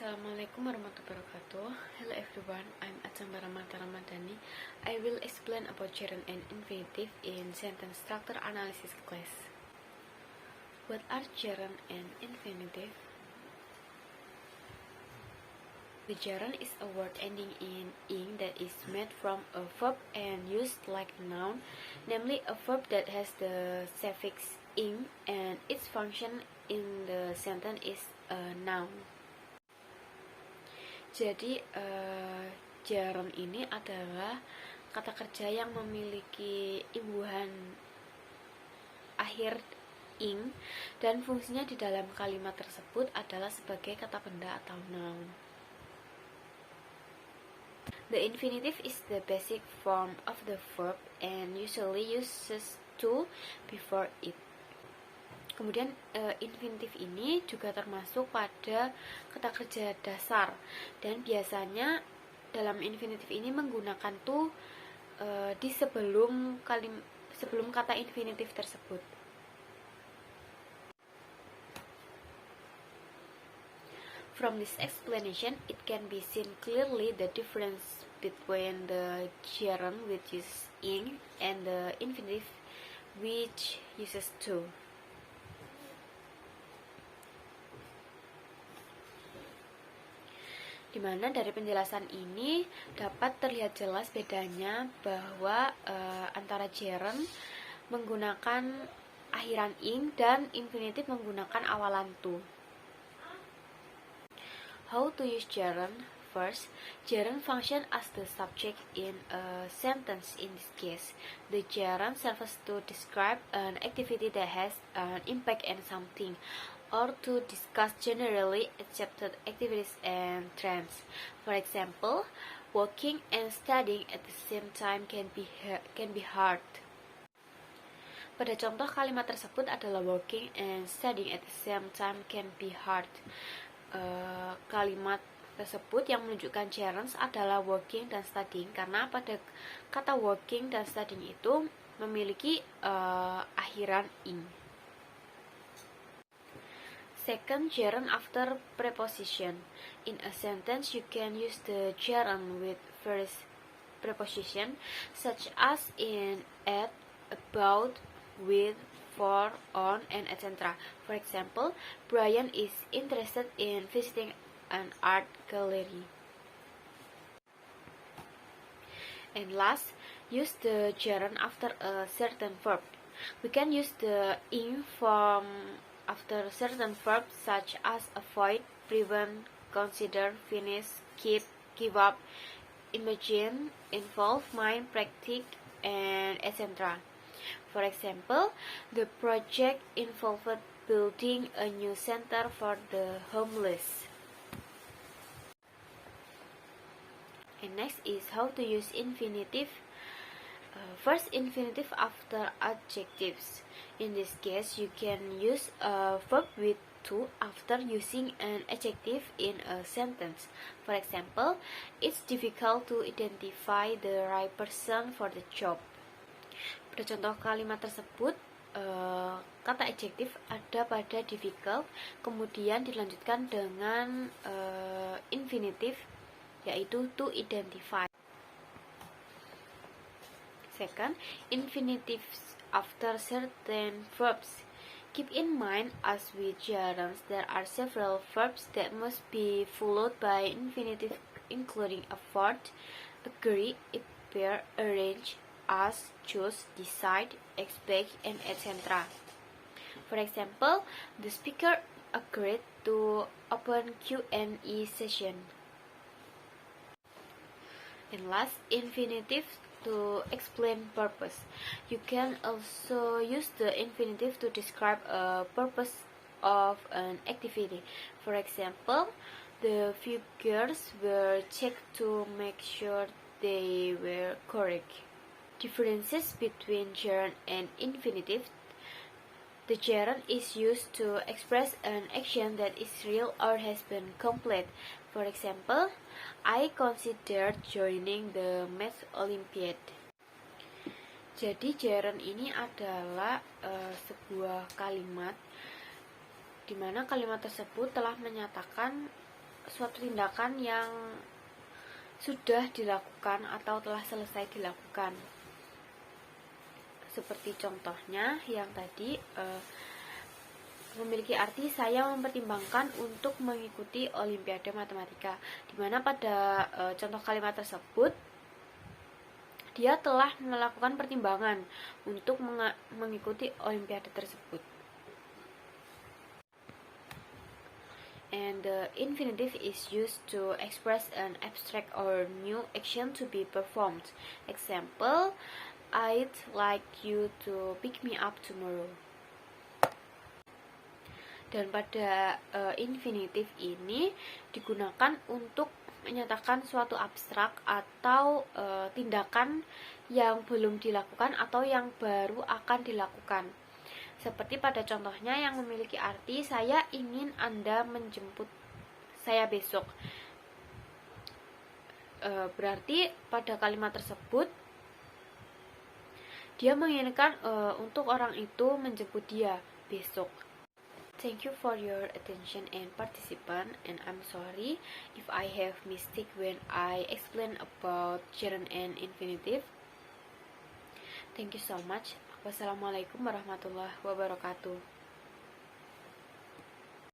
Assalamualaikum warahmatullahi wabarakatuh. Hello everyone, I'm Atsamba Ramata Ramadhani. I will explain about gerund and infinitive in sentence structure analysis class. What are gerund and infinitive? The gerund is a word ending in ing that is made from a verb and used like a noun, namely a verb that has the suffix ing and its function in the sentence is a noun. Jadi gerund ini adalah kata kerja yang memiliki imbuhan akhir ing dan fungsinya di dalam kalimat tersebut adalah sebagai kata benda atau noun. The infinitive is the basic form of the verb and usually uses to before it. Kemudian infinitif ini juga termasuk pada kata kerja dasar dan biasanya dalam infinitif ini menggunakan to di sebelum kata infinitif tersebut. From this explanation, it can be seen clearly the difference between the gerund which is ing and the infinitive which uses to. Dimana dari penjelasan ini dapat terlihat jelas bedanya bahwa antara gerund menggunakan akhiran ing dan infinitif menggunakan awalan to. How to use gerund? First, gerund function as the subject in a sentence. In this case, the gerund serves to describe an activity that has an impact on something, or to discuss generally accepted activities and trends. For example, working and studying at the same time can be hard. Pada contoh kalimat tersebut adalah working and studying at the same time can be hard. Kalimat tersebut yang menunjukkan gerunds adalah working dan studying karena pada kata working dan studying itu memiliki akhiran ing. Second, gerund after preposition. In a sentence, you can use the gerund with first preposition, such as in at, about, with, for, on, and etc. For example, Brian is interested in visiting an art gallery. And last, use the gerund after a certain verb. We can use the ing form after certain verbs such as avoid, prevent, consider, finish, keep, give up, imagine, involve, mind, practice, and etc. For example, the project involved building a new center for the homeless. And next is how to use infinitive. First, infinitive after adjectives. In this case, you can use a verb with to after using an adjective in a sentence. For example, it's difficult to identify the right person for the job. Pada contoh kalimat tersebut, kata adjektif ada pada difficult, kemudian dilanjutkan dengan infinitive, yaitu to identify. Second, infinitives after certain verbs. Keep in mind, as with gerunds, there are several verbs that must be followed by infinitive, including afford, agree, appear, arrange, ask, choose, decide, expect, and etc. For example, the speaker agreed to open Q&A session. And last, infinitive to explain purpose. You can also use the infinitive to describe a purpose of an activity. For example, the figures were checked to make sure they were correct. Differences between gerund and infinitive. The gerund is used to express an action that is real or has been complete. For example, I considered joining the Math Olympiad. Jadi gerund ini adalah sebuah kalimat di mana kalimat tersebut telah menyatakan suatu tindakan yang sudah dilakukan atau telah selesai dilakukan. Seperti contohnya yang tadi memiliki arti saya mempertimbangkan untuk mengikuti Olimpiade Matematika, di mana pada contoh kalimat tersebut dia telah melakukan pertimbangan untuk mengikuti Olimpiade tersebut. And the infinitive is used to express an abstract or new action to be performed. Example, I'd like you to pick me up tomorrow. Dan pada infinitive ini digunakan untuk menyatakan suatu abstrak atau tindakan yang belum dilakukan atau yang baru akan dilakukan. Seperti pada contohnya yang memiliki arti saya ingin Anda menjemput saya besok. Berarti pada kalimat tersebut dia menginginkan untuk orang itu menjemput dia besok. Thank you for your attention and participation, and I'm sorry if I have mistake when I explain about gerund and infinitive. Thank you so much. Wassalamualaikum warahmatullahi wabarakatuh.